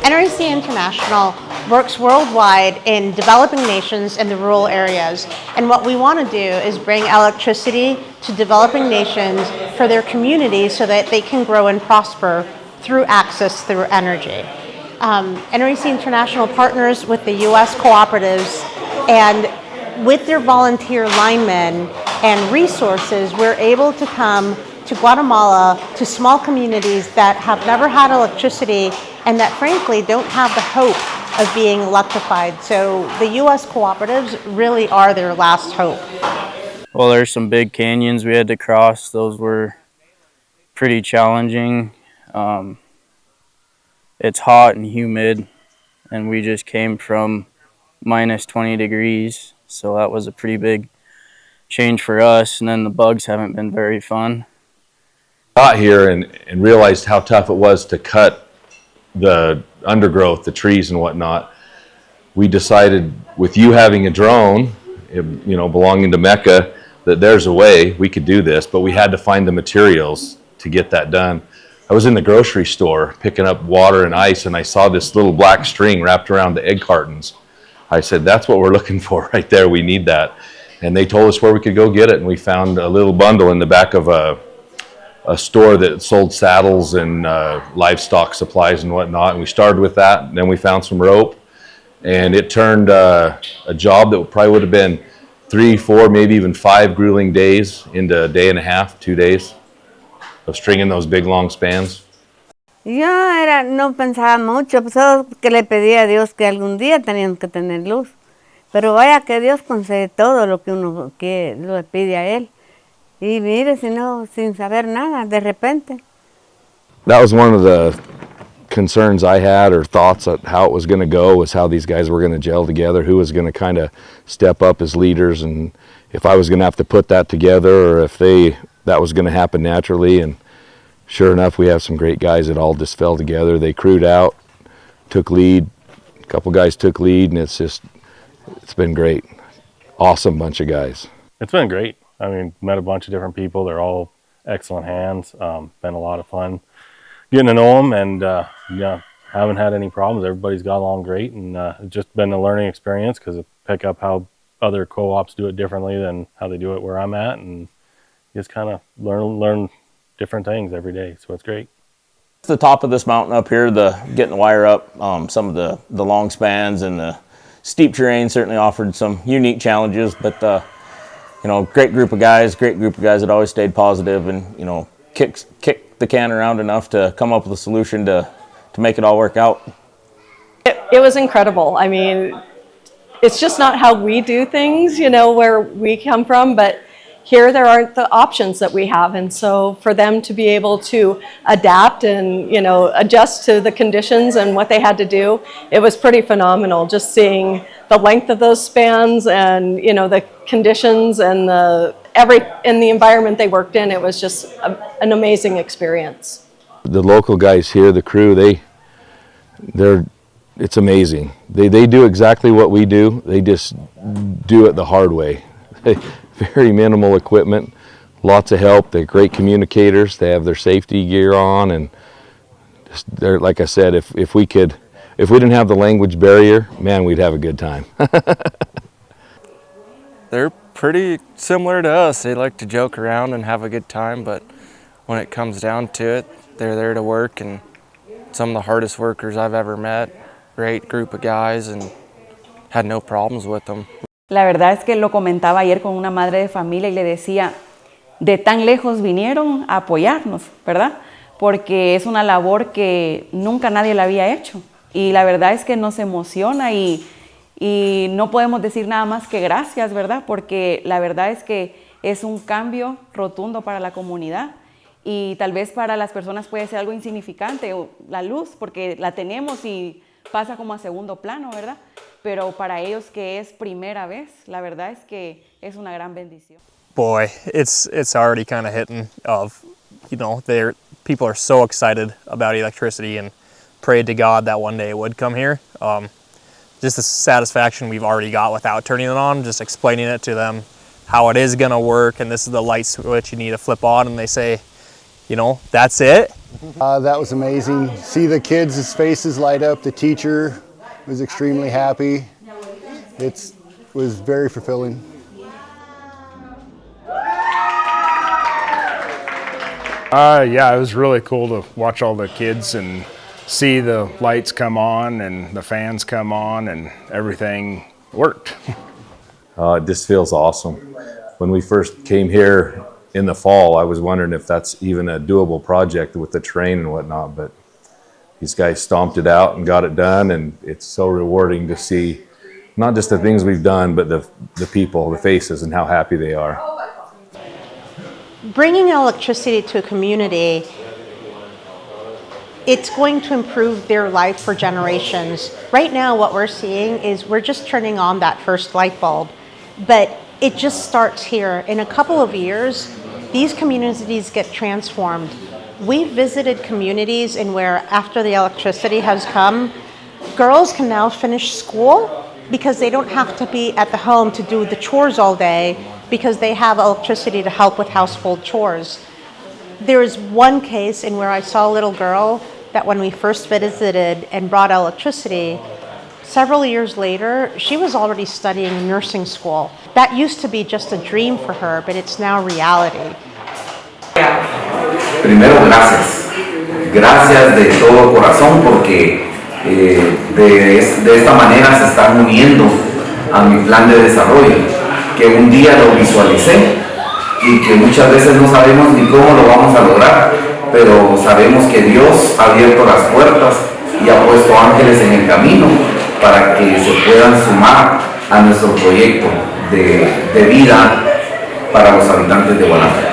NRC International works worldwide in developing nations in the rural areas, and what we want to do is bring electricity to developing nations for their communities so that they can grow and prosper through access through energy. NRC International partners with the U.S. cooperatives, and with their volunteer linemen and resources, we're able to come to Guatemala, to small communities that have never had electricity and that frankly don't have the hope of being electrified. So the U.S. cooperatives really are their last hope. Well, there's some big canyons we had to cross. Those were pretty challenging. It's hot and humid, and we just came from minus 20 degrees, so that was a pretty big change for us. And then the bugs haven't been very fun. Got here and realized how tough it was to cut the undergrowth, the trees and whatnot. We decided, with you having a drone, belonging to Mecca, that there's a way we could do this, but we had to find the materials to get that done. I was in the grocery store picking up water and ice, and I saw this little black string wrapped around the egg cartons. I said, that's what we're looking for right there. We need that. And they told us where we could go get it, and we found a little bundle in the back of a store that sold saddles and livestock supplies and whatnot, and we started with that. And then we found some rope, and it turned a job that probably would have been 3, 4, maybe even 5 grueling days into a day and a half, 2 days of stringing those big long spans. Yo no pensaba mucho, solo que le pedía a Dios que algún día teníamos que tener luz. Pero vaya que Dios concede todo lo que uno le pide a Él. Y mire, si no, sin saber nada, de repente. That was one of the concerns I had, or thoughts of how it was going to go, was how these guys were going to gel together, who was going to kind of step up as leaders, and if I was going to have to put that together, or if that was going to happen naturally. And sure enough, we have some great guys that all just fell together. They crewed out, took lead, a couple guys took lead, and it's been great. Awesome bunch of guys. It's been great. I mean, met a bunch of different people. They're all excellent hands. Been a lot of fun getting to know them, and haven't had any problems. Everybody's got along great, and it's just been a learning experience because I pick up how other co-ops do it differently than how they do it where I'm at, and just kind of learn different things every day. So it's great. The top of this mountain up here, getting the wire up, some of the long spans and the steep terrain certainly offered some unique challenges, but great group of guys that always stayed positive and kick the can around enough to come up with a solution to make it all work out. It was incredible. I mean, it's just not how we do things, where we come from, but here there aren't the options that we have, and so for them to be able to adapt and adjust to the conditions and what they had to do, it was pretty phenomenal. Just seeing the length of those spans and the conditions and the environment they worked in, it was just an amazing experience. The local guys here, the crew, it's amazing. They do exactly what we do. They just do it the hard way. Very minimal equipment, lots of help. They're great communicators. They have their safety gear on, and they're, like I said, if we didn't have the language barrier, man, we'd have a good time. They're pretty similar to us. They like to joke around and have a good time, but when it comes down to it, they're there to work, and some of the hardest workers I've ever met. Great group of guys, and had no problems with them. La verdad es que lo comentaba ayer con una madre de familia y le decía, de tan lejos vinieron a apoyarnos, ¿verdad? Porque es una labor que nunca nadie la había hecho. Y la verdad es que nos emociona y no podemos decir nada más que gracias, ¿verdad? Porque la verdad es que es un cambio rotundo para la comunidad. Y tal vez para las personas puede ser algo insignificante, la luz, porque la tenemos y pasa como a segundo plano, ¿verdad? Pero para ellos que es primera vez, la verdad es que es una gran bendición. Boy, it's already kind of hitting people are so excited about electricity and prayed to God that one day it would come here. Just the satisfaction we've already got without turning it on, just explaining it to them how it is gonna work, and this is the light switch you need to flip on, and they say, that's it? That was amazing. See the kids' faces light up. The teacher was extremely happy. It was very fulfilling. Yeah, it was really cool to watch all the kids and see the lights come on and the fans come on and everything worked. It just feels awesome. When we first came here in the fall, I was wondering if that's even a doable project with the terrain and whatnot, but these guys stomped it out and got it done, and it's so rewarding to see not just the things we've done, but the people, the faces, and how happy they are. Bringing electricity to a community, it's going to improve their life for generations. Right now, what we're seeing is we're just turning on that first light bulb, but it just starts here. In a couple of years, these communities get transformed. We visited communities in where after the electricity has come, girls can now finish school because they don't have to be at the home to do the chores all day because they have electricity to help with household chores. There is one case in where I saw a little girl that when we first visited and brought electricity, several years later, she was already studying nursing school. That used to be just a dream for her, but it's now reality. Primero, gracias. Gracias de todo corazón porque de esta manera se están uniendo a mi plan de desarrollo, que un día lo visualicé y que muchas veces no sabemos ni cómo lo vamos a lograr, pero sabemos que Dios ha abierto las puertas y ha puesto ángeles en el camino para que se puedan sumar a nuestro proyecto de vida para los habitantes de Guatemala.